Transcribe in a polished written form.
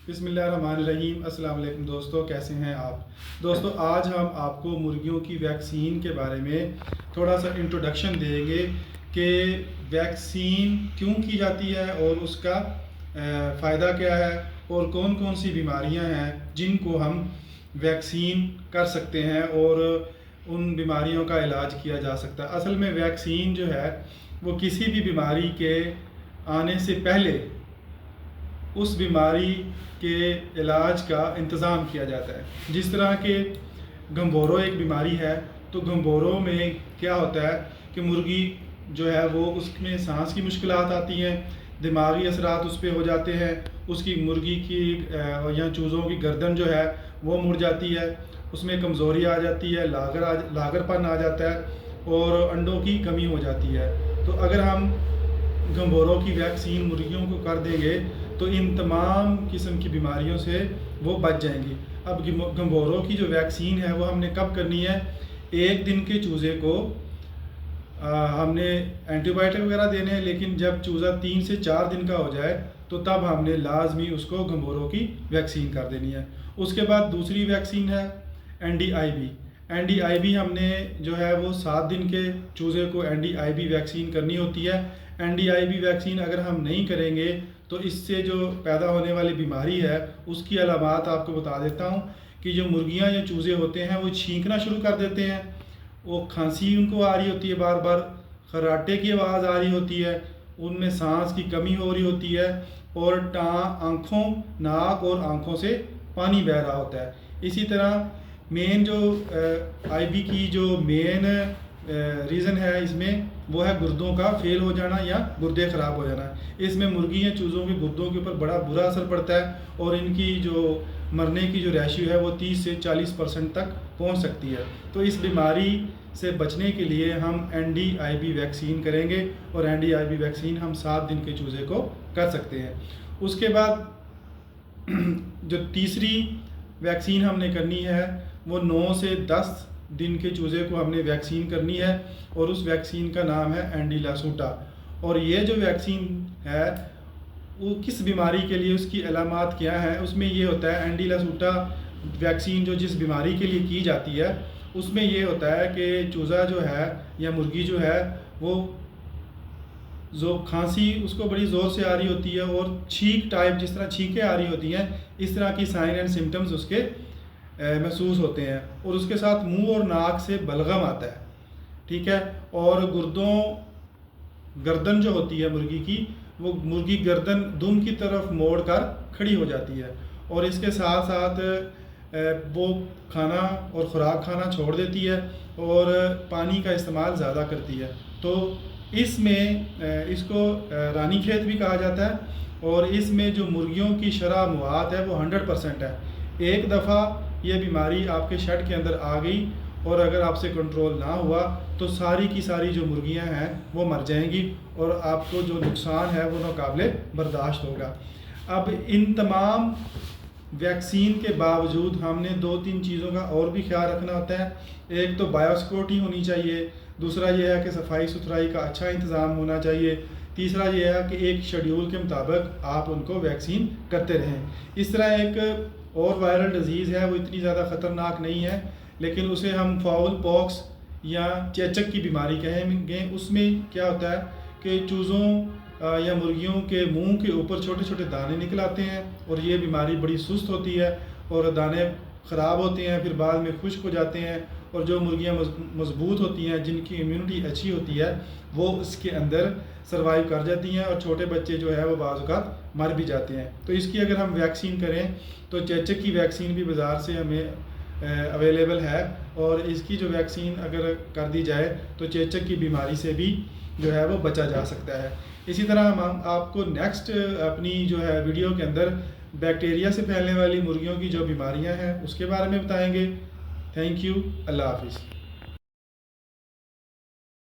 बिस्मिल्लाहिर्रहमानिर्रहीम। अस्सलाम वालेकुम दोस्तों, कैसे हैं आप दोस्तों। आज हम आपको मुर्गियों की वैक्सीन के बारे में थोड़ा सा इंट्रोडक्शन देंगे कि वैक्सीन क्यों की जाती है और उसका फ़ायदा क्या है और कौन कौन सी बीमारियां हैं जिनको हम वैक्सीन कर सकते हैं और उन बीमारियों का इलाज किया जा सकता है। असल में वैक्सीन जो है वो किसी भी बीमारी के आने से पहले उस बीमारी के इलाज का इंतज़ाम किया जाता है। जिस तरह के गंभोरो एक बीमारी है, तो गंभोरो में क्या होता है कि मुर्गी जो है वो उसमें सांस की मुश्किलात आती हैं, दिमागी असरात उस पर हो जाते हैं, उसकी मुर्गी की या चूज़ों की गर्दन जो है वो मुड़ जाती है, उसमें कमज़ोरी आ जाती है, लागरपन आ जाता है और अंडों की कमी हो जाती है। तो अगर हम गंभोरों की वैक्सीन मुर्गियों को कर देंगे तो इन तमाम किस्म की बीमारियों से वो बच जाएंगी। अब गंभोरों की जो वैक्सीन है वो हमने कब करनी है? एक दिन के चूज़े को हमने एंटीबायोटिक वगैरह देने हैं, लेकिन जब चूज़ा 3 से 4 दिन का हो जाए तो तब हमने लाजमी उसको गंभोरों की वैक्सीन कर देनी है। उसके बाद दूसरी वैक्सीन है NDIB हमने जो है वो 7 दिन के चूज़े को NDIB वैक्सीन करनी होती है। NDIB वैक्सीन अगर हम नहीं करेंगे तो इससे जो पैदा होने वाली बीमारी है उसकी अलामात आपको बता देता हूँ कि जो मुर्गियाँ या चूज़े होते हैं वो छींकना शुरू कर देते हैं, वो खांसी उनको आ रही होती है, बार बार खर्राटे की आवाज़ आ रही होती है, उनमें सांस की कमी हो रही होती है और आँखों, नाक और आँखों से पानी बह रहा होता है। इसी तरह मेन जो IB की जो मेन रीज़न है इसमें वो है गुर्दों का फेल हो जाना या गुर्दे ख़राब हो जाना। इसमें मुर्गी या चूज़ों के गुर्दों के ऊपर बड़ा बुरा असर पड़ता है और इनकी जो मरने की जो रेशियो है वो 30 से 40% तक पहुंच सकती है। तो इस बीमारी से बचने के लिए हम NDIB वैक्सीन करेंगे और NDIB वैक्सीन हम 7 दिन के चूज़े को कर सकते हैं। उसके बाद जो तीसरी वैक्सीन हमने करनी है वो 9 से 10 दिन के चूज़े को हमने वैक्सीन करनी है और उस वैक्सीन का नाम है एंडीलासूटा। और ये जो वैक्सीन है वो किस बीमारी के लिए, उसकी अलामात क्या है, उसमें ये होता है एंडीलासूटा वैक्सीन जो जिस बीमारी के लिए की जाती है उसमें ये होता है कि चूज़ा जो है या मुर्गी जो है वो जो खांसी उसको बड़ी ज़ोर से आ रही होती है और छींक टाइप, जिस तरह छींकें आ रही होती हैं, इस तरह की साइन एंड सिम्टम्स उसके महसूस होते हैं और उसके साथ मुंह और नाक से बलगम आता है, ठीक है। और गर्दन जो होती है मुर्गी की, वो मुर्गी गर्दन दुम की तरफ मोड़ कर खड़ी हो जाती है और इसके साथ साथ वो खाना और ख़ुराक खाना छोड़ देती है और पानी का इस्तेमाल ज़्यादा करती है। तो इसमें इसको रानी खेत भी कहा जाता है और इसमें जो मुर्गियों की शरह मुआत है वो 100% है। एक दफ़ा ये बीमारी आपके शेड के अंदर आ गई और अगर आपसे कंट्रोल ना हुआ तो सारी की सारी जो मुर्गियां हैं वो मर जाएंगी और आपको जो नुकसान है वो नाकाबिले बर्दाश्त होगा। अब इन तमाम वैक्सीन के बावजूद हमने 2-3 चीज़ों का और भी ख्याल रखना होता है। एक तो बायोसिक्योरिटी होनी चाहिए, दूसरा ये है कि सफाई सुथराई का अच्छा इंतज़ाम होना चाहिए, तीसरा ये है कि एक शेड्यूल के मुताबिक आप उनको वैक्सीन करते रहें। इस तरह एक और वायरल डिजीज़ है, वो इतनी ज़्यादा ख़तरनाक नहीं है लेकिन उसे हम फाउल पॉक्स या चेचक की बीमारी कहेंगे। उसमें क्या होता है कि चूज़ों या मुर्गियों के मुंह के ऊपर छोटे छोटे दाने निकल आते हैं और ये बीमारी बड़ी सुस्त होती है और दाने ख़राब होते हैं, फिर बाद में खुश्क हो जाते हैं और जो मुर्गियाँ मजबूत होती हैं, जिनकी इम्यूनिटी अच्छी होती है, वो इसके अंदर सर्वाइव कर जाती हैं और छोटे बच्चे जो है वो बाज़ औक़ात मर भी जाते हैं। तो इसकी अगर हम वैक्सीन करें तो चेचक की वैक्सीन भी बाज़ार से हमें अवेलेबल है और इसकी जो वैक्सीन अगर कर दी जाए तो चेचक की बीमारी से भी जो है वो बचा जा सकता है। इसी तरह हम आपको नेक्स्ट अपनी जो है वीडियो के अंदर बैक्टीरिया से फैलने वाली मुर्गियों की जो बीमारियां हैं उसके बारे में बताएंगे। थैंक यू, अल्लाह हाफिज़।